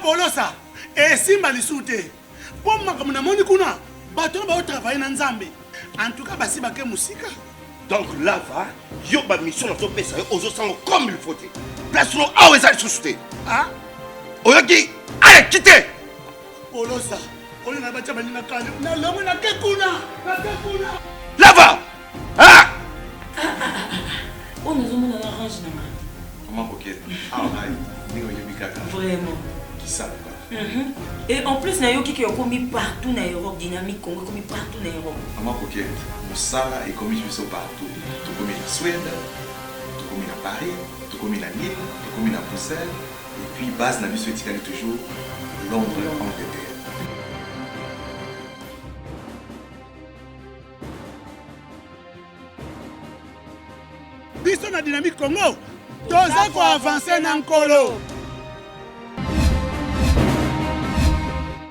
Polosa, et Simba Lissoute. Pour moi, comme on a kuna, bateau va travailler dans Zambé. En tout cas, basi baké musika. Donc là, va, yo ba mission dans ton pays, aux autres comme il faut. Place nous à où est-ce société. Ah? Oyaki, allez, quittez. Polosa, on a battu na kane. Na lomo na kekuna. Là va. Ah! On nous a mis dans l'orange. Comment coquette? Ah, vraiment. Qui ça? Et en plus, il y a qui ont commis partout dans l'Europe, dynamique Congo, commis partout dans l'Europe. Maman coquette, ça est commis partout. Tout commis en Suède, tout commis à Paris, tout commis à Lille, tout commis à Bruxelles. Et puis, base n'a vu ce est toujours Londres, Angleterre. Biso na dynamique Congo. Toza ko avancer na nkolo.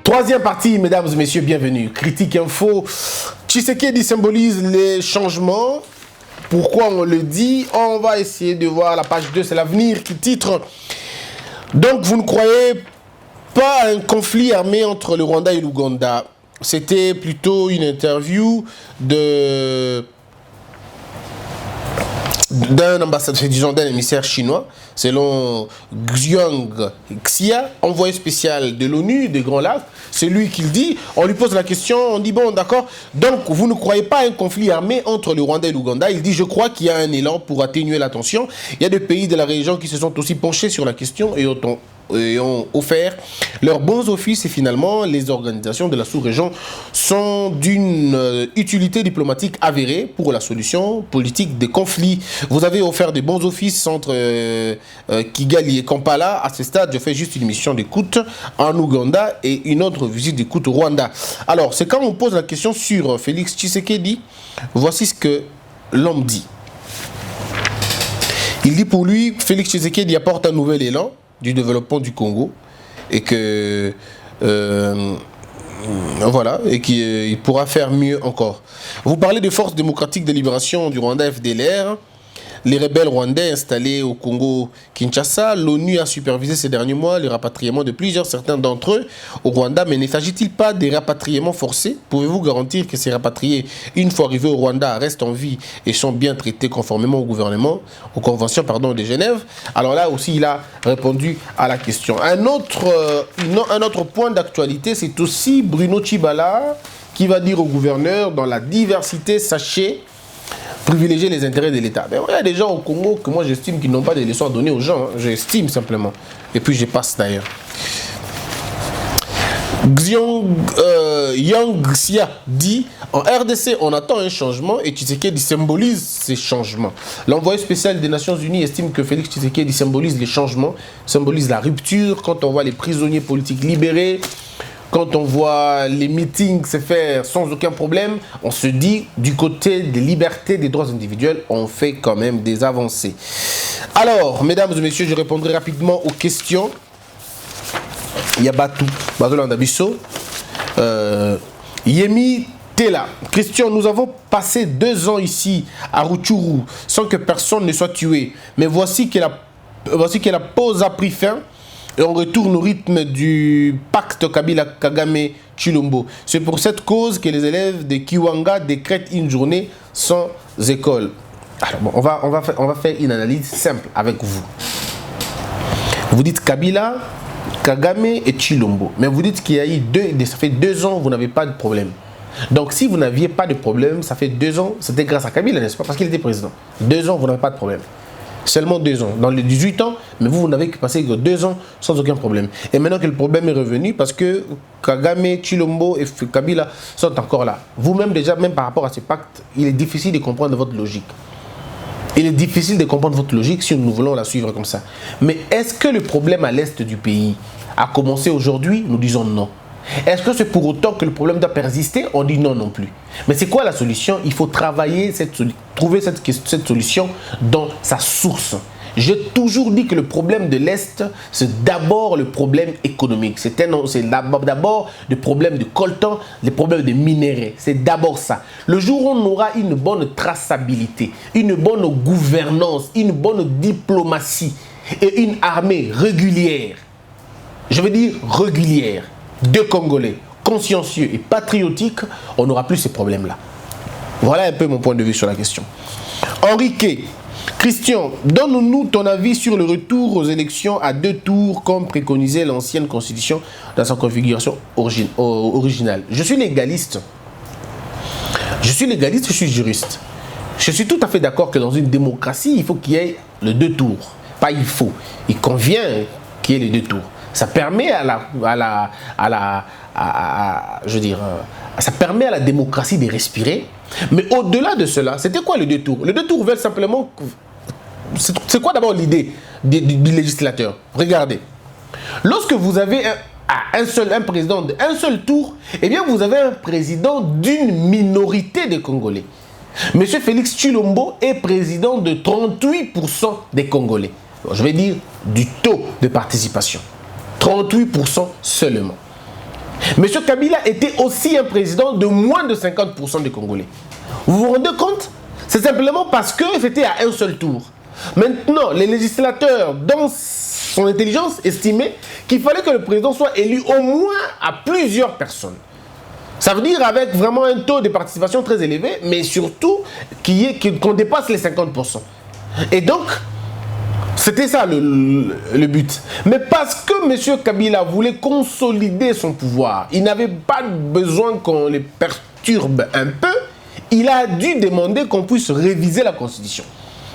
Troisième partie, mesdames et messieurs, bienvenue. Critique Info. Tshisekedi symbolise les changements. Pourquoi on le dit? On va essayer de voir la page 2, c'est l'avenir qui titre. Donc, vous ne croyez pas à un conflit armé entre le Rwanda et l'Ouganda? C'était plutôt une interview d'un ambassadeur, disons d'un émissaire chinois, selon Xiang Xia, envoyé spécial de l'ONU des Grands Lacs. C'est lui qui le dit. On lui pose la question, on dit bon d'accord, donc vous ne croyez pas à un conflit armé entre le Rwanda et l'Ouganda? Il dit je crois qu'il y a un élan pour atténuer la tension. Il y a des pays de la région qui se sont aussi penchés sur la question et ont offert leurs bons offices, et finalement les organisations de la sous-région sont d'une utilité diplomatique avérée pour la solution politique des conflits. Vous avez offert des bons offices entre Kigali et Kampala. À ce stade, je fais juste une mission d'écoute en Ouganda et une autre visite d'écoute au Rwanda. Alors, c'est quand on pose la question sur Félix Tshisekedi, voici ce que l'homme dit. Il dit pour lui, Félix Tshisekedi apporte un nouvel élan du développement du Congo et que voilà, et qu'il pourra faire mieux encore. Vous parlez de Forces démocratiques de libération du Rwanda, FDLR, les rebelles rwandais installés au Congo-Kinshasa. L'ONU a supervisé ces derniers mois le rapatriement de certains d'entre eux au Rwanda, mais ne s'agit-il pas des rapatriements forcés? Pouvez-vous garantir que ces rapatriés, une fois arrivés au Rwanda, restent en vie et sont bien traités conformément aux conventions de Genève? Alors là aussi, il a répondu à la question. Un autre point d'actualité, c'est aussi Bruno Tshibala qui va dire au gouverneur, dans la diversité, sachez privilégier les intérêts de l'État. Il y a des gens au Congo que moi j'estime qu'ils n'ont pas de leçons à donner aux gens. J'estime simplement. Et puis je passe d'ailleurs. Yang Xia dit en RDC on attend un changement et Tshisekedi symbolise ces changements. L'envoyé spécial des Nations Unies estime que Félix Tshisekedi symbolise les changements, symbolise la rupture. Quand on voit les prisonniers politiques libérés, quand on voit les meetings se faire sans aucun problème, on se dit, du côté des libertés, des droits individuels, on fait quand même des avancées. Alors, mesdames et messieurs, je répondrai rapidement aux questions. Il y a Batou Landabiso, Yemi Tela. Christian, nous avons passé 2 ans ici à Rutshuru sans que personne ne soit tué. Mais voici que la pause a pris fin. Et on retourne au rythme du pacte Kabila-Kagame-Chilombo. C'est pour cette cause que les élèves de Kiwanga décrètent une journée sans école. Alors bon, on va faire une analyse simple avec vous. Vous dites Kabila, Kagame et Chilombo. Mais vous dites qu'il y a eu ça fait 2 ans, vous n'avez pas de problème. Donc si vous n'aviez pas de problème, ça fait 2 ans, c'était grâce à Kabila, n'est-ce pas? Parce qu'il était président. 2 ans, vous n'avez pas de problème. Seulement 2 ans. Dans les 18 ans, mais vous n'avez que passé 2 ans sans aucun problème. Et maintenant que le problème est revenu, parce que Kagame, Chilombo et Kabila sont encore là. Vous-même déjà, même par rapport à ce pacte, il est difficile de comprendre votre logique. Il est difficile de comprendre votre logique si nous voulons la suivre comme ça. Mais est-ce que le problème à l'est du pays a commencé aujourd'hui? Nous disons non. Est-ce que c'est pour autant que le problème doit persister? On dit non non plus. Mais c'est quoi la solution? Il faut travailler, trouver cette solution dans sa source. J'ai toujours dit que le problème de l'Est, c'est d'abord le problème économique. C'est d'abord le problème de coltan, le problème de minerais. C'est d'abord ça. Le jour où on aura une bonne traçabilité, une bonne gouvernance, une bonne diplomatie et une armée régulière, je veux dire régulière, de Congolais, consciencieux et patriotiques, on n'aura plus ces problèmes-là. Voilà un peu mon point de vue sur la question. Henrique, Christian, donne-nous ton avis sur le retour aux élections à 2 tours comme préconisait l'ancienne constitution dans sa configuration originale. Je suis légaliste. Je suis juriste. Je suis tout à fait d'accord que dans une démocratie, il faut qu'il y ait le 2 tours. Pas il faut, il convient qu'il y ait les 2 tours. Ça permet ça permet à la démocratie de respirer. Mais au-delà de cela, c'était quoi le 2 tours? Le 2 tours veulent simplement... C'est quoi d'abord l'idée du législateur? Regardez. Lorsque vous avez un président d'un seul tour, eh bien vous avez un président d'une minorité de Congolais. Monsieur Félix Tshilombo est président de 38% des Congolais. Je vais dire du taux de participation. 38% seulement. Monsieur Kabila était aussi un président de moins de 50% des Congolais. Vous vous rendez compte? C'est simplement parce que c'était à un seul tour. Maintenant, les législateurs, dans son intelligence, estimaient qu'il fallait que le président soit élu au moins à plusieurs personnes. Ça veut dire avec vraiment un taux de participation très élevé, mais surtout qu'on dépasse les 50%. Et donc, c'était ça le but. Mais parce que M. Kabila voulait consolider son pouvoir, il n'avait pas besoin qu'on les perturbe un peu, il a dû demander qu'on puisse réviser la Constitution.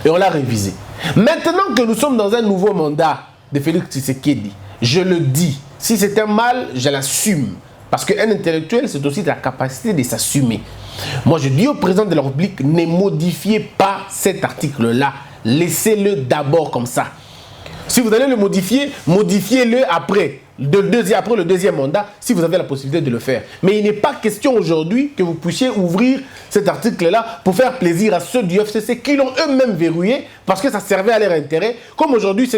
Et on l'a révisée. Maintenant que nous sommes dans un nouveau mandat de Félix Tshisekedi, je le dis, si c'est un mal, je l'assume. Parce qu'un intellectuel, c'est aussi la capacité de s'assumer. Moi, je dis au président de la République, ne modifiez pas cet article-là. Laissez-le d'abord comme ça. Si vous allez le modifier, modifiez-le après le deuxième mandat, si vous avez la possibilité de le faire. Mais il n'est pas question aujourd'hui que vous puissiez ouvrir cet article-là pour faire plaisir à ceux du FCC qui l'ont eux-mêmes verrouillé parce que ça servait à leur intérêt. Comme aujourd'hui,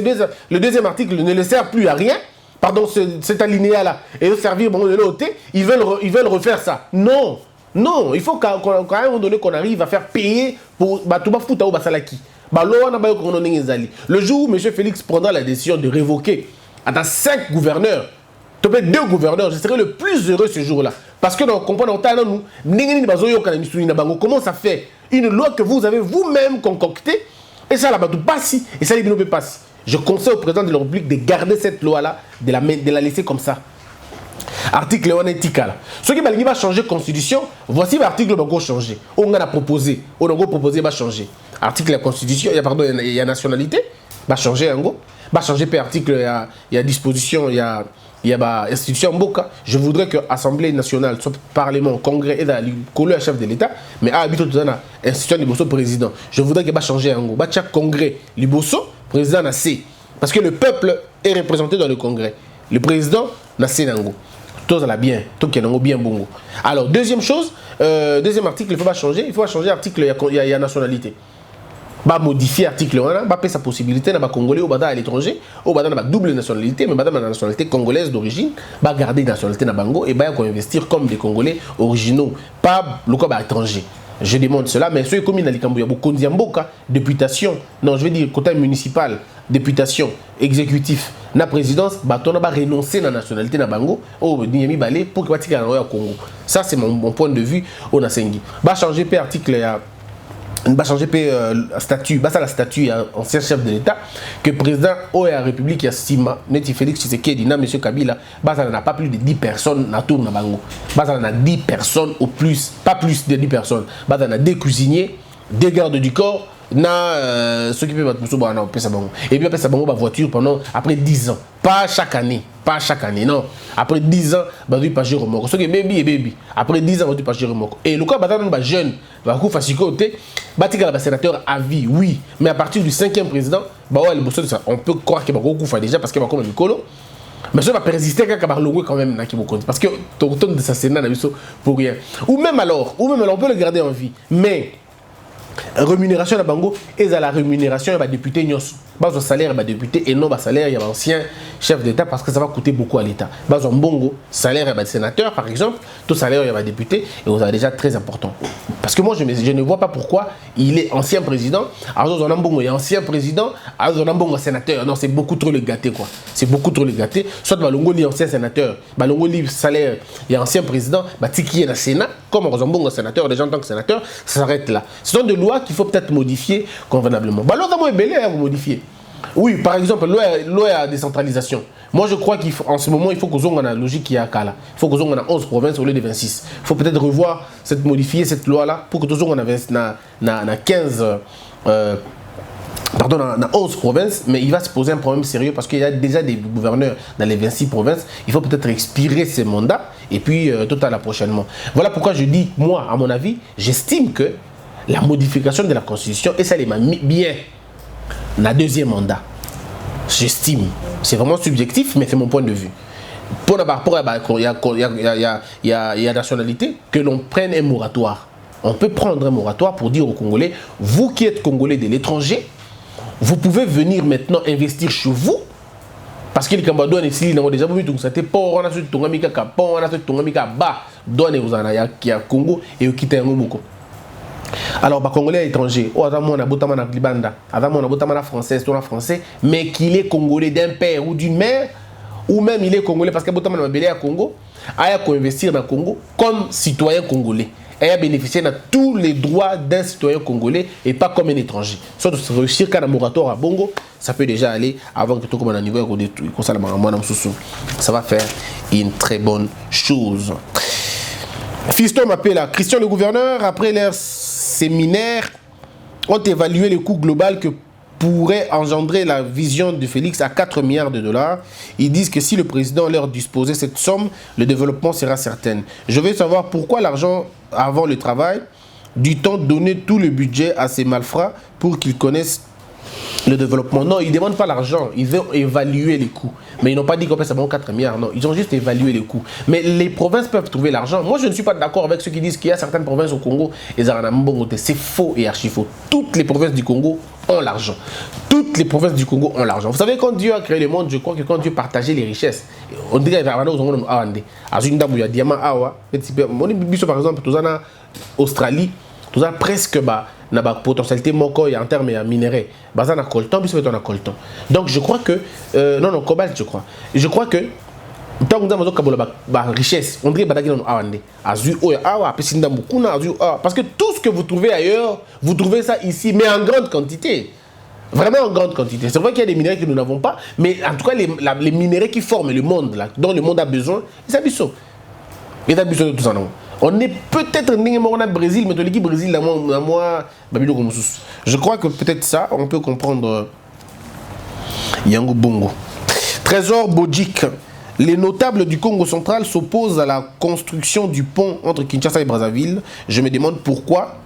le deuxième article ne les sert plus à rien. Pardon, cet alinéa-là, et de servir de l'autre, ils veulent refaire ça. Non, non, il faut qu'à un moment donné qu'on arrive à faire payer pour tout fouta ou basalaki. Le jour où M. Félix prendra la décision de révoquer à 5 gouverneurs, 2 gouverneurs, je serai le plus heureux ce jour-là. Parce que dans le comprendre, comment ça fait une loi que vous avez vous-même concoctée, et ça là-bas, passi, et ça ne peut pas. Je conseille au président de la République de garder cette loi-là, de la laisser comme ça. Article 1 éthical. Ce qui va changer la constitution, voici l'article qui va changer. On a proposé, va changer. Article de la constitution, il y a nationalité, va changer va changer par article, il y a disposition, il y a institution Mboka. Je voudrais que l'Assemblée nationale, soit Parlement, Congrès et le chef de l'État, mais à l'habitude de l'institution du président. Je voudrais qu'il va changer chaque Congrès, le président n'a C. Parce que le peuple est représenté dans le Congrès. Le président n'a C. Tout ça bien, tout qui est bien bon. Alors, deuxième chose, deuxième article, il faut pas changer l'article, il y a nationalité. Va modifier l'article 1, va payer sa possibilité dans Congolais ou à l'étranger, ou dans la double nationalité, mais dans la nationalité congolaise d'origine, va garder la nationalité dans Bango et va investir comme des Congolais originaux, pas le cas étranger. Je demande cela, mais ceux qui sont dans Mboka, députation, non, je veux dire côté municipal, députation, exécutif, la présidence, on va renoncer à la nationalité dans Bango, pour que au Congo. Ça, c'est mon point de vue. On a va changer par article. Va changer statut, la statut ancien chef de l'État que le président de la République estime Neti Félix Tshisekedi na M. Kabila n'a pas plus de 10 personnes dans tour na bango. On a 10 personnes au plus, pas plus de 10 personnes. On a 2 cuisiniers, 2 gardes du corps, ceux qui peuvent et puis après ça bango voiture pendant après 10 ans. Pas chaque année, non. Après 10 ans, bah oui pas gérer remorque. Ce qui est baby. Après 10 ans, bah oui pas gérer remorque. Et le cas bah jeune, bah coup facile côté, bah tika la sénateur à vie, oui. Mais à partir du 5e président, bah ouais le boss on peut croire qu'il va beaucoup faire déjà parce qu'il va comme le colo. Mais ça va persister quand même parce que ton de sa sénat pour rien. Ou même alors, on peut le garder en vie. Mais rémunération de bango et la rémunération des députés nyos bas salaire des députés et non bas salaire il y a ancien chef d'État parce que ça va coûter beaucoup à l'État bas bongo salaire des sénateurs par exemple tout salaire il y a des députés et vous avez déjà très important parce que moi je ne vois pas pourquoi il est ancien président alors on a bongo il est ancien président alors on a bongo sénateur non c'est beaucoup trop le gâté quoi c'est beaucoup trop le gâté soit balongo li ancien sénateur balongo li salaire il y a ancien président bah tiki est dans Sénat comme on a bongo sénateur déjà en tant que sénateur ça s'arrête là ce sont des lois qu'il faut peut-être modifier convenablement. Bah, l'autre est belé à vous modifier. Oui, par exemple, loi à décentralisation. Moi, je crois qu'en ce moment, il faut qu'on ait la logique qui est à Kala. Il faut qu'on ait 11 provinces au lieu de 26. Il faut peut-être revoir, modifier cette loi-là pour que nous ayons 15. Pardon, dans 11 provinces, mais il va se poser un problème sérieux parce qu'il y a déjà des gouverneurs dans les 26 provinces. Il faut peut-être expirer ces mandats et puis tout à la prochainement. Voilà pourquoi je dis, moi, à mon avis, j'estime que la modification de la Constitution, et ça les m'a mis bien dans le deuxième mandat. J'estime. C'est vraiment subjectif, mais c'est mon point de vue. Pour la rapport il y a nationalité, que l'on prenne un moratoire. On peut prendre un moratoire pour dire aux Congolais, vous qui êtes Congolais de l'étranger, vous pouvez venir maintenant investir chez vous. Parce que les Cambodans ont déjà vu tout ça. On a fait Tongamika Kapon, on a fait Tongamika Ba, donne aux Anaya qui a Congo et au Kitayangomuko. Alors, les Congolais étrangers, on a Botamana Libanda, on a Botamana française, on a français, mais qu'il est Congolais d'un père ou d'une mère, ou même il est Congolais parce que Botamana Belé à Congo, a investir dans le Congo comme citoyen congolais. Et a bénéficié de tous les droits d'un citoyen congolais et pas comme un étranger. Soit de réussir qu'un moratoire à Bongo, ça peut déjà aller avant que tout comme un niveau ça va faire une très bonne chose. Fiston m'appelle là. Christian le gouverneur, après leur séminaire, ont évalué le coût global que pourrait engendrer la vision de Félix à 4 milliards de dollars. Ils disent que si le président leur disposait cette somme, le développement sera certain. Je veux savoir pourquoi l'argent avant le travail, du temps donner tout le budget à ces malfrats pour qu'ils connaissent le développement. Non, ils ne demandent pas l'argent, ils veulent évaluer les coûts. Mais ils n'ont pas dit qu'on peut savoir 4 milliards, non. Ils ont juste évalué les coûts. Mais les provinces peuvent trouver l'argent. Moi, je ne suis pas d'accord avec ceux qui disent qu'il y a certaines provinces au Congo et c'est faux et archi faux. Toutes les provinces du Congo ont l'argent. Toutes les provinces du Congo ont l'argent. Vous savez, quand Dieu a créé le monde, je crois que quand Dieu partageait les richesses, on dirait qu'il y a des diamants, par exemple, en Australie, tout ça presque na potentialité moko en termes de minerais baza na coltan biso beto na coltan donc je crois que non cobalt je crois que tant que nous avons la richesse on dirait badaki non awande azu oya awa pesinda mukuna azu parce que tout ce que vous trouvez ailleurs vous trouvez ça ici mais en grande quantité. Vraiment en grande quantité. C'est vrai qu'il y a des minerais que nous n'avons pas, mais en tout cas les minerais qui forment le monde là, dont le monde a besoin, ils ont besoin. Ils ont besoin de tout ça. Non. On est peut-être au Brésil, mais l'équipe Brésil, je crois que peut-être ça, on peut comprendre Yango Bongo. Trésor Bodjik. Les notables du Congo central s'opposent à la construction du pont entre Kinshasa et Brazzaville. Je me demande pourquoi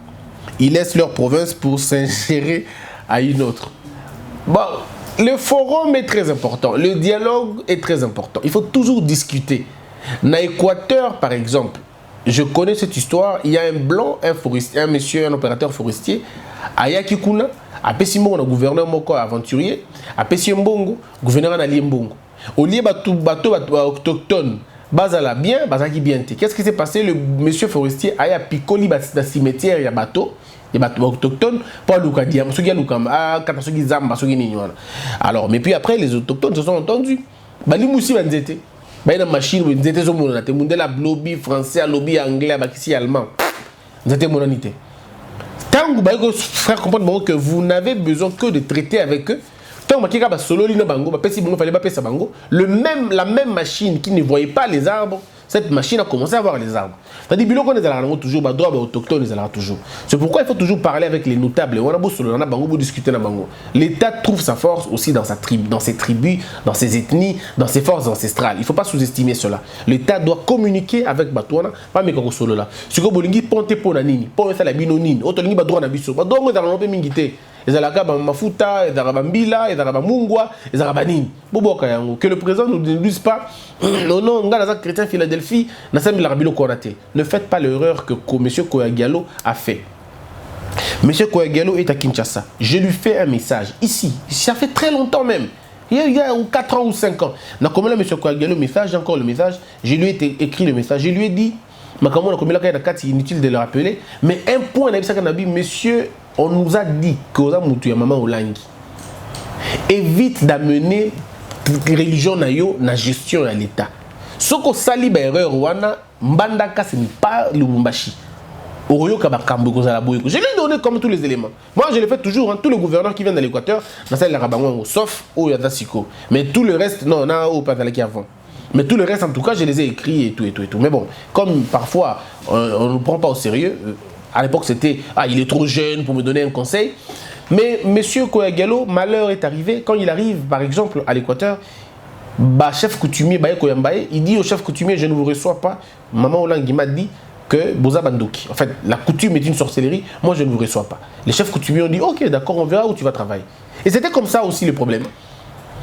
ils laissent leur province pour s'ingérer à une autre. Bon, le forum est très important. Le dialogue est très important. Il faut toujours discuter. Dans l'Équateur, par exemple, je connais cette histoire. Il y a un blanc, un forestier, un monsieur, un opérateur forestier, à Yakikuna, à Pessimbo, un gouverneur moko aventurier, à Pessimbo, gouverneur à Liembongo. Au lieu de autochtone, bazala bien, bazaki bien. Qu'est-ce qui s'est passé? Le monsieur forestier a picoli dans le cimetière, il y a bateau. Les bateaux autochtones, pas le cas alors, mais puis après, les autochtones se sont entendus. Bali moussi banzete. Bah, une machine, ils étaient au monde. La lobby français, lobby anglais, ici allemand. Ils étaient monanité. Tant que vous frère comprendre que vous n'avez besoin que de traiter avec eux, tant que vous solo lino bango, la même machine qui ne voyait pas les arbres, cette machine a commencé à voir les arbres. C'est-à-dire que toujours autochtones, toujours. C'est pourquoi il faut toujours parler avec les notables. L'État trouve sa force aussi dans sa tribu, dans ses tribus, dans ses ethnies, dans ses forces ancestrales. Il ne faut pas sous-estimer cela. L'État doit communiquer avec Batouana, pas mes solo là. Ce que vous voulez ponte pour nanini, pour faire la binonine, autre ligne badouan abisso. Badouan dans l'Europe mingité. Ezalaka ba mafuta, ezalaka mbila, ezalaka mungwa, ezalaka nini. Boboka yango que le président ne nous dise pas non ngala chrétien Philadelphie na sami la rabilo konate. Ne faites pas l'erreur que monsieur Koyagialo a fait. Monsieur Kouagalo est à Kinshasa. Je lui fais un message ici. Ça fait très longtemps même. Il y a 4 ans ou 5 ans. Donc, comme là, monsieur Kouagalo, message, encore le message. Je lui ai écrit le message. Je lui ai dit, c'est inutile de le rappeler. Mais un point, monsieur, on nous a dit que maman Olangi évite d'amener religion na gestion de l'État. Ce qu'on sali ba erreur wana mbandaka ce n'est pas Lubumbashi. Je lui ai donné comme tous les éléments. Moi je le fais toujours, hein, tous les gouverneurs qui viennent de l'Équateur, sauf Oyadasiko. Mais tout le reste, non, on a pas qui avant. Mais tout le reste, en tout cas, je les ai écrits et tout. Mais bon, comme parfois on ne prend pas au sérieux, à l'époque c'était il est trop jeune pour me donner un conseil. Mais monsieur Kouagalo, malheur est arrivé. Quand il arrive, par exemple, à l'Équateur, chef coutumier, il dit au chef coutumier, je ne vous reçois pas. Maman Olangi m'a dit que Boza Bandoki. En fait, la coutume est une sorcellerie, moi je ne vous reçois pas. Les chefs coutumiers ont dit, ok, d'accord, on verra où tu vas travailler. Et c'était comme ça aussi le problème.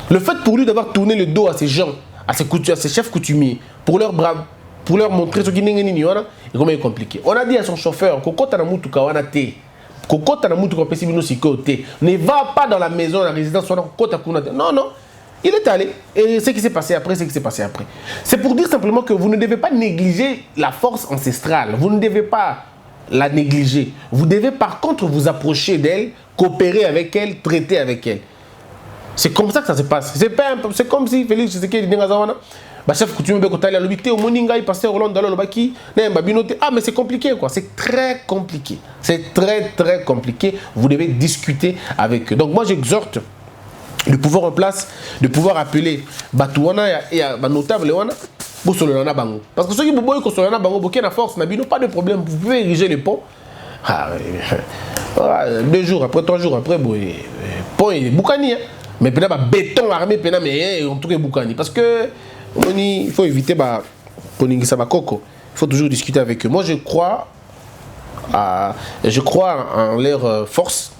Le fait pour lui d'avoir tourné le dos à ces gens, à ces chefs coutumiers, pour leur montrer ce qui n'est pas comment il est compliqué. On a dit à son chauffeur, ne va pas dans la maison, dans la résidence, non, non. Il est allé. Et ce qui s'est passé après, c'est pour dire simplement que vous ne devez pas négliger la force ancestrale. Vous ne devez pas la négliger. Vous devez par contre vous approcher d'elle, coopérer avec elle, traiter avec elle. C'est comme ça que ça se passe. C'est comme si Félix Tshisekedi dit chef coutumier bekotali alobité au moninga il passait Roland Dalo lobaki mais c'est compliqué quoi, c'est très compliqué. C'est très compliqué. Vous devez discuter avec eux. Donc moi j'exhorte le pouvoir en place, de pouvoir appeler Batouana et notable pour Solana Bango. Parce que ceux qui boboy ko Solana Bango Burkina force n'a pas de problème, vous pouvez ériger les ponts. 2 jours après, 3 jours après, pont et Boukani. Mais béton armé, mais on trouve Boukani. Parce que il faut éviter Koningisa-Bakoko. Il faut toujours discuter avec eux. Moi, je crois en leur force.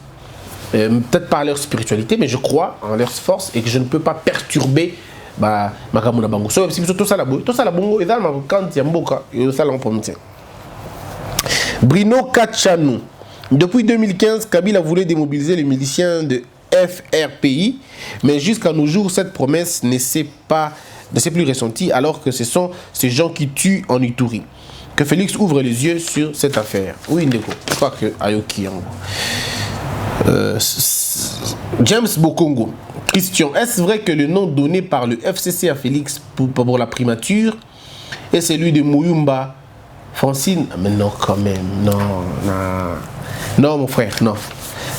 Peut-être pas à leur spiritualité, mais je crois en leur force et que je ne peux pas perturber Makamuna Bango. Tout ça, Bruno Kachanou. Depuis 2015, Kabila voulait démobiliser les miliciens de FRPI, mais jusqu'à nos jours, cette promesse ne s'est plus ressentie, alors que ce sont ces gens qui tuent en Ituri. Que Félix ouvre les yeux sur cette affaire. Oui, Ndeko, je crois que Ayoki James Bokongo. Christian, est-ce vrai que le nom donné par le FCC à Félix pour la primature est celui de Mouyumba Francine? Mais non, quand même, non, mon frère, non.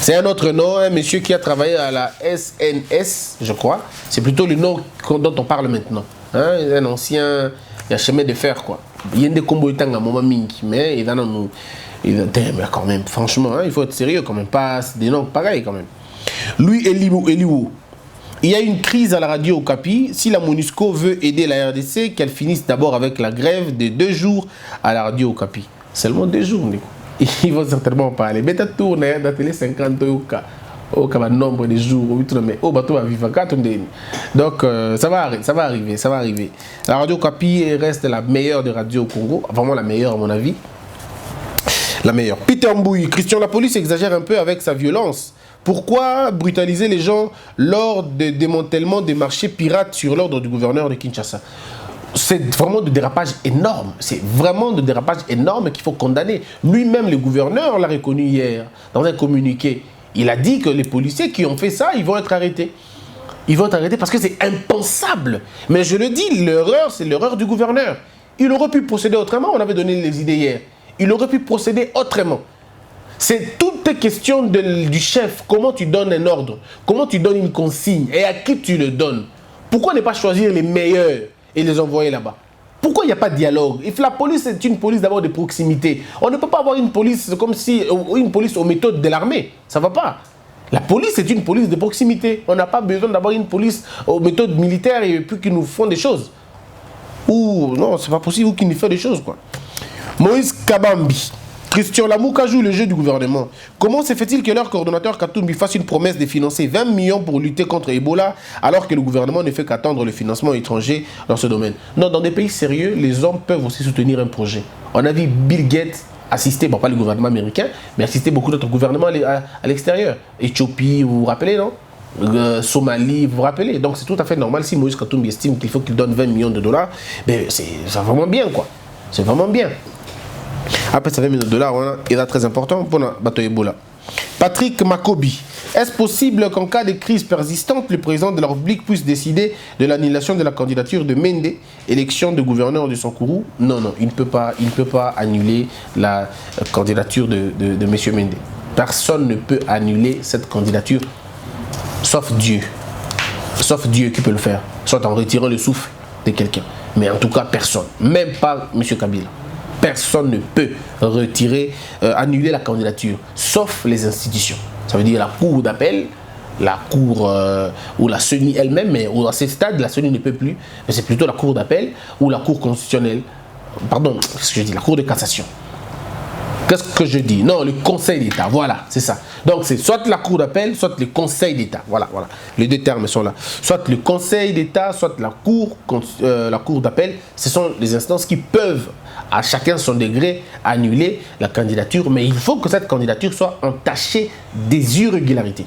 C'est un autre nom, un monsieur qui a travaillé à la SNS, je crois. C'est plutôt le nom dont on parle maintenant. Hein? Un ancien, il y a chemin de fer, quoi. Il y a des combos de temps à moment mingi, mais il y a nous. Mais quand même, franchement, hein, il faut être sérieux quand même, pas des noms pareils quand même. Lui, Eliwo, il y a une crise à la radio Okapi. Si la MONUSCO veut aider la RDC, qu'elle finisse d'abord avec la grève de 2 jours à la radio Okapi. Seulement 2 jours, ils vont certainement parler. Mais tu tournes dans la télé 50 au nombre de jours, mais au bateau va vivre 4. Donc ça va arriver. La radio Okapi reste la meilleure des radios au Congo, vraiment la meilleure à mon avis. La meilleure. Peter Mbouy, Christian, la police exagère un peu avec sa violence. Pourquoi brutaliser les gens lors du démantèlement des marchés pirates sur l'ordre du gouverneur de Kinshasa? C'est vraiment de dérapage énorme. C'est vraiment de dérapage énorme qu'il faut condamner. Lui-même, le gouverneur, l'a reconnu hier dans un communiqué. Il a dit que les policiers qui ont fait ça, ils vont être arrêtés. Ils vont être arrêtés parce que c'est impensable. Mais je le dis, l'erreur, c'est l'erreur du gouverneur. Il aurait pu procéder autrement. On avait donné les idées hier. Il aurait pu procéder autrement. C'est toute question du chef. Comment tu donnes un ordre? Comment tu donnes une consigne? Et à qui tu le donnes? Pourquoi ne pas choisir les meilleurs et les envoyer là-bas? Pourquoi il n'y a pas de dialogue? La police est une police d'abord de proximité. On ne peut pas avoir une police comme si une police aux méthodes de l'armée. Ça ne va pas. La police est une police de proximité. On n'a pas besoin d'avoir une police aux méthodes militaires et puis qui nous font des choses. Ou non, c'est pas possible, ou qui nous fait des choses quoi. Moïse Kabambi. Christian Lamouka joue le jeu du gouvernement. Comment se fait-il que leur coordonnateur Katumbi fasse une promesse de financer 20 millions pour lutter contre Ebola alors que le gouvernement ne fait qu'attendre le financement étranger dans ce domaine? Non, dans des pays sérieux, les hommes peuvent aussi soutenir un projet. On a vu Bill Gates assisté, bon pas le gouvernement américain, mais assisté beaucoup d'autres gouvernements à l'extérieur. Éthiopie, vous vous rappelez, non? Somalie, vous vous rappelez? Donc c'est tout à fait normal si Moïse Katumbi estime qu'il faut qu'il donne 20 millions de dollars, ben c'est vraiment bien quoi. C'est vraiment bien. Après ces 20 millions de dollars, il est très important pour la bateau Ebola. Patrick Makobi. Est-ce possible qu'en cas de crise persistante, le président de la République puisse décider de l'annulation de la candidature de Mende, élection de gouverneur de Sankourou? Non, il ne peut pas annuler la candidature de M. Mende. Personne ne peut annuler cette candidature, sauf Dieu. Sauf Dieu qui peut le faire, soit en retirant le souffle de quelqu'un. Mais en tout cas, personne, même pas M. Kabila. Personne ne peut annuler la candidature, sauf les institutions. Ça veut dire la cour d'appel, la cour ou la CENI elle-même, mais à ce stade, la CENI ne peut plus. Mais c'est plutôt la cour d'appel ou la cour constitutionnelle. Pardon, qu'est-ce que je dis? La cour de cassation. Qu'est-ce que je dis? Non, le Conseil d'État, voilà, c'est ça. Donc c'est soit la cour d'appel, soit le Conseil d'État. Voilà. Les deux termes sont là. Soit le Conseil d'État, soit la cour d'appel. Ce sont les instances qui peuvent, à chacun son degré, annuler la candidature. Mais il faut que cette candidature soit entachée des irrégularités.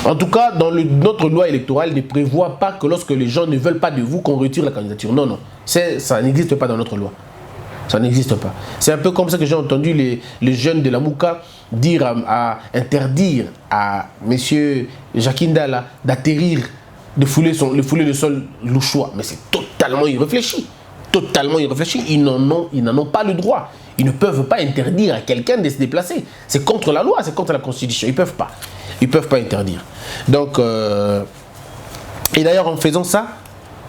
En tout cas, notre loi électorale ne prévoit pas que lorsque les gens ne veulent pas de vous, qu'on retire la candidature. Non. Ça n'existe pas dans notre loi. Ça n'existe pas. C'est un peu comme ça que j'ai entendu les jeunes de la Mouka dire interdire à M. Jakindala d'atterrir, de fouler le sol louchois. Mais c'est totalement irréfléchi. Totalement irréfléchi. Ils n'en ont pas le droit. Ils ne peuvent pas interdire à quelqu'un de se déplacer. C'est contre la loi, c'est contre la Constitution. Ils ne peuvent pas. Ils ne peuvent pas interdire. Donc, et d'ailleurs, en faisant ça,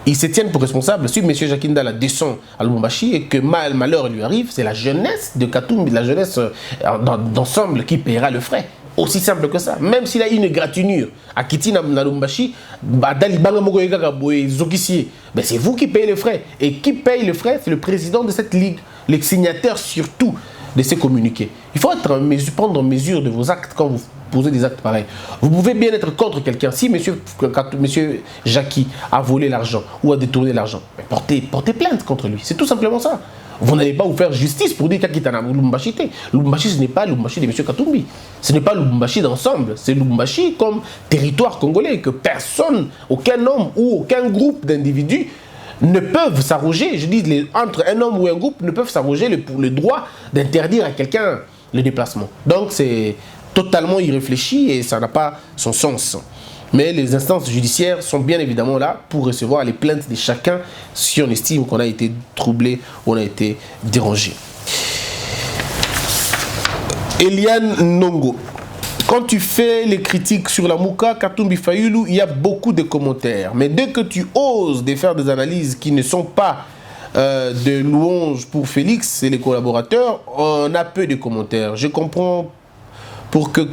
ils se tiennent pour responsables. Si M. Jakindala descend à Lubumbashi et que malheur lui arrive, c'est la jeunesse de Katumbi, la jeunesse d'ensemble qui paiera le frais. Aussi simple que ça. Même s'il a une égratignure à Kiti na Lubumbashi, c'est vous qui payez les frais. Et qui paye les frais, c'est le président de cette ligue, les signataires surtout de ces communiqués. Il faut prendre mesure de vos actes quand vous posez des actes pareils. Vous pouvez bien être contre quelqu'un. Si monsieur Jackie a volé l'argent ou a détourné l'argent, portez plainte contre lui. C'est tout simplement ça. Vous n'allez pas vous faire justice pour dire qu'il y a Lubumbashi. Lubumbashi, ce n'est pas Lubumbashi de M. Katumbi. Ce n'est pas Lubumbashi d'ensemble. C'est Lubumbashi comme territoire congolais que personne, aucun homme ou aucun groupe d'individus ne peuvent s'arroger. Je dis, entre un homme ou un groupe ne peuvent s'arroger le droit d'interdire à quelqu'un le déplacement. Donc c'est totalement irréfléchi et ça n'a pas son sens. Mais les instances judiciaires sont bien évidemment là pour recevoir les plaintes de chacun si on estime qu'on a été troublé ou on a été dérangé. Eliane Nongo. Quand tu fais les critiques sur la Mouka, Katumbi Fayulu, il y a beaucoup de commentaires. Mais dès que tu oses de faire des analyses qui ne sont pas de louanges pour Félix et les collaborateurs, on a peu de commentaires. Je comprends pourquoi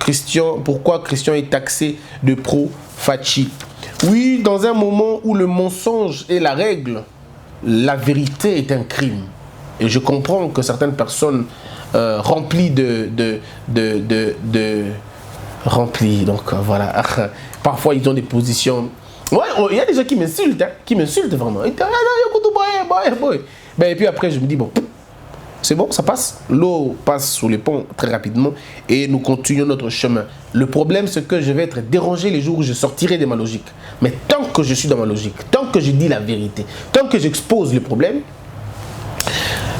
Christian est taxé de pro-Fachi. Oui, dans un moment où le mensonge est la règle, la vérité est un crime. Et je comprends que certaines personnes remplies remplies, donc voilà. Parfois, ils ont des positions... Ouais, il y a des gens qui m'insultent vraiment. Ils disent, et puis après, je me dis, bon, c'est bon, ça passe. L'eau passe sous les ponts très rapidement et nous continuons notre chemin. Le problème, c'est que je vais être dérangé les jours où je sortirai de ma logique. Mais tant que je suis dans ma logique, tant que je dis la vérité, tant que j'expose le problème,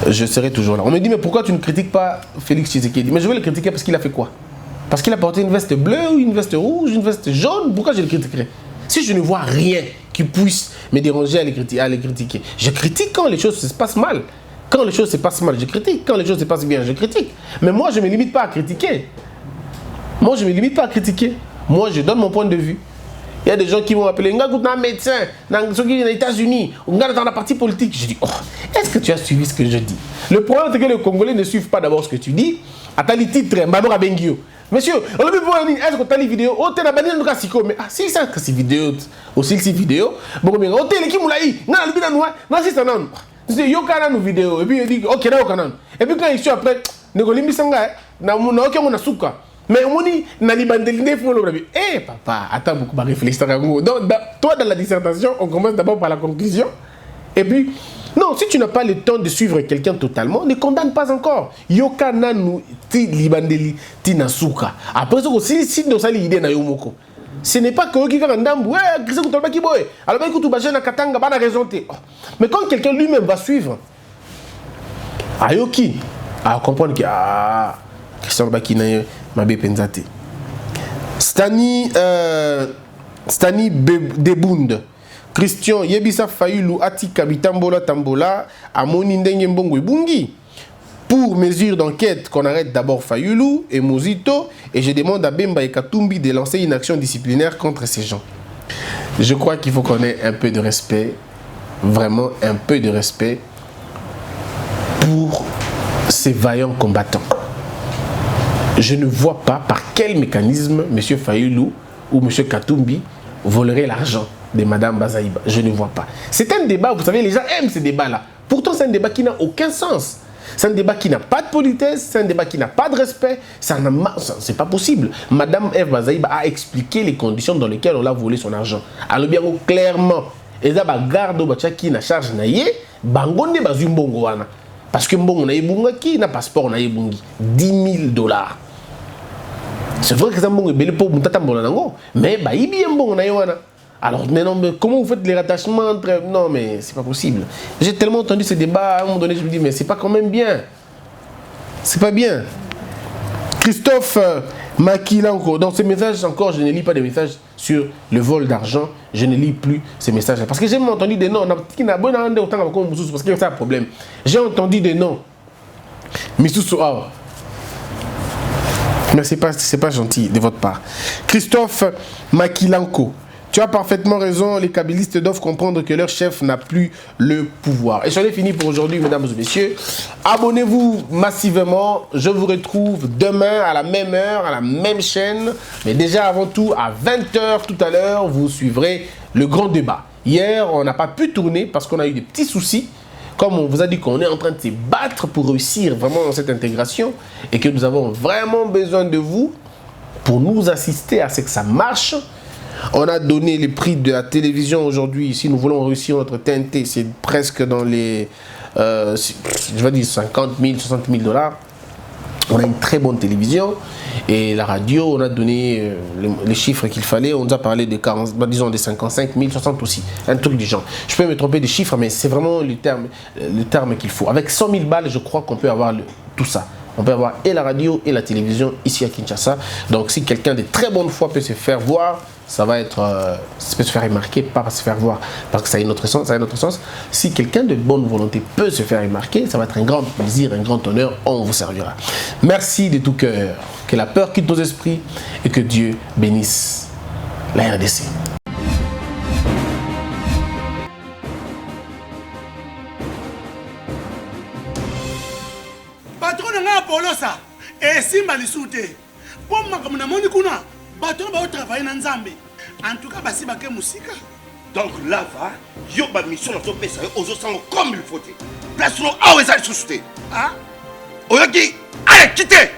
je serai toujours là. On me dit, mais pourquoi tu ne critiques pas Félix Tshisekedi? Mais je vais le critiquer parce qu'il a fait quoi? Parce qu'il a porté une veste bleue, ou une veste rouge, une veste jaune. Pourquoi je le critiquerai? Si je ne vois rien qui puisse me déranger à les critiquer, je critique quand les choses se passent mal. Quand les choses se passent mal, je critique. Quand les choses se passent bien, je critique. Mais moi, je ne me limite pas à critiquer. Moi, je donne mon point de vue. Il y a des gens qui vont m'appeler, un médecin, dans les États-Unis, dans la partie politique. Je dis, oh, est-ce que tu as suivi ce que je dis? Le problème, c'est que les Congolais ne suivent pas d'abord ce que tu dis. Attends les titres, Mbamora Bengio. Monsieur, on a vu pour est-ce que tu as les vidéos? Oh, tu as banni le Siko. Mais si ça, c'est vidéo, aussi ces vidéos. Bon, bien, oh, tu as les Kimoulaï. Non, le bilan noir. Non, c'est ça, non. C'est Yokana nos vidéos. Et puis, il dit, ok, là, Yokana. Et puis, quand il suit après, Negolimi Sanga, na ok, suka. Mais on dit, na libandeline, il faut le dire. Eh, papa, attends beaucoup, ma réflexion. Donc, toi, dans la dissertation, on commence d'abord par la conclusion. Et puis, Non, si tu n'as pas le temps de suivre quelqu'un totalement, ne condamne pas encore. Yoka nanu ti libandeli ti nasuka. Après ça, si nous avons l'idée na yomoko. Ce n'est pas que qui fait un dambu, ouais, Christian Koutolba qui boy. Alors ben écoute, na katanga, ba na raison. Mais quand quelqu'un lui-même va suivre, ayoki, à comprendre que Christian Bakina mabe penzate. Stani Debund. Christian Yebisa Fayulu Ati Kabitambola Tambola Amoni Ndenge Mbongo Bungi. Pour mesure d'enquête, qu'on arrête d'abord Fayulu et Mozito et je demande à Bemba et Katumbi de lancer une action disciplinaire contre ces gens. Je crois qu'il faut qu'on ait un peu de respect, vraiment un peu de respect pour ces vaillants combattants. Je ne vois pas par quel mécanisme M. Fayulu ou M. Katumbi volerait l'argent de Mme Bazaïba. Je ne vois pas. C'est un débat, vous savez, les gens aiment ces débats-là. Pourtant, c'est un débat qui n'a aucun sens. C'est un débat qui n'a pas de politesse, c'est un débat qui n'a pas de respect. C'est pas possible. Mme Eve Bazaïba a expliqué les conditions dans lesquelles on a volé son argent. Alors bien clairement, et ça garde qui na charge naie, bangonde bazumbongo wana. Parce que mbongo na yebunga qui na passeport na yebungi $10,000. C'est vrai que ça mbongo belé pour mutata mbona nango, mais ba ibi mbongo na yowana. Alors maintenant, comment vous faites les rattachements entre... Non, mais c'est pas possible. J'ai tellement entendu ce débat, à un moment donné, je me dis, mais c'est pas quand même bien. C'est pas bien. Christophe Makilanko, dans ces messages encore, je ne lis pas des messages sur le vol d'argent. Je ne lis plus ces messages-là. Parce que j'ai entendu des noms. Parce que c'est un problème. J'ai entendu des noms. Missoussou. Mais c'est pas gentil de votre part. Christophe Makilanko. Tu as parfaitement raison, les kabylistes doivent comprendre que leur chef n'a plus le pouvoir. Et j'en ai fini pour aujourd'hui, mesdames et messieurs. Abonnez-vous massivement. Je vous retrouve demain à la même heure, à la même chaîne. Mais déjà avant tout, à 20h tout à l'heure, vous suivrez le grand débat. Hier, on n'a pas pu tourner parce qu'on a eu des petits soucis. Comme on vous a dit qu'on est en train de se battre pour réussir vraiment dans cette intégration et que nous avons vraiment besoin de vous pour nous assister à ce que ça marche. On a donné les prix de la télévision aujourd'hui. Si nous voulons réussir notre TNT, c'est presque dans les, je vais dire 50 000, 60 000 $. On a une très bonne télévision. Et la radio, on a donné les chiffres qu'il fallait. On nous a parlé de 40, disons des 55 000, 60 aussi. Un truc du genre. Je peux me tromper des chiffres, mais c'est vraiment le terme qu'il faut. Avec 100 000 balles, je crois qu'on peut avoir tout ça. On peut avoir et la radio et la télévision ici à Kinshasa. Donc si quelqu'un de très bonne foi peut se faire voir, ça va être, ça peut se faire remarquer, pas se faire voir, parce que ça a un autre sens. Si quelqu'un de bonne volonté peut se faire remarquer, ça va être un grand plaisir, un grand honneur, on vous servira. Merci de tout cœur. Que la peur quitte nos esprits et que Dieu bénisse la RDC. Patron nga Polosa, Simba lisute. Pour makamuna moni kuna, patron ba travailler na Nzambe. En tout cas, basi bake musika. Donc là va, yo ba mission na to pesa yo ozo sango comme il faut. Place no awe za susute. Ah? Oyoki, allez quitter.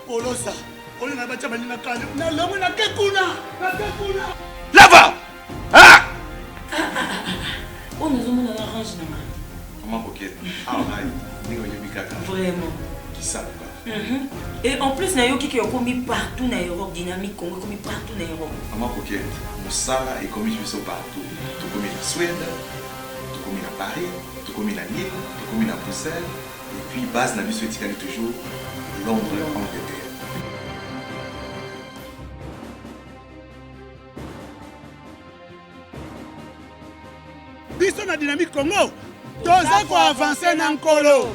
Polosa, on na bacha bani na kale. Na longo na kekuna. Là va. Ah! On nous a orange na. Comment coquette? Ah ouais, vraiment. Qui ça quoi? Et en plus, nayo qui est commis partout en Europe, dynamique Congo commis partout en Europe. Comment coquette? Moussala est commis partout. Tout commis en Suède, tout commis à Paris, tout commis à Lille, tout commis à Bruxelles. Et puis base n'a vu ce toujours Londres, Angleterre. Biso na dynamique Congo, toza ko avancer na nkolo.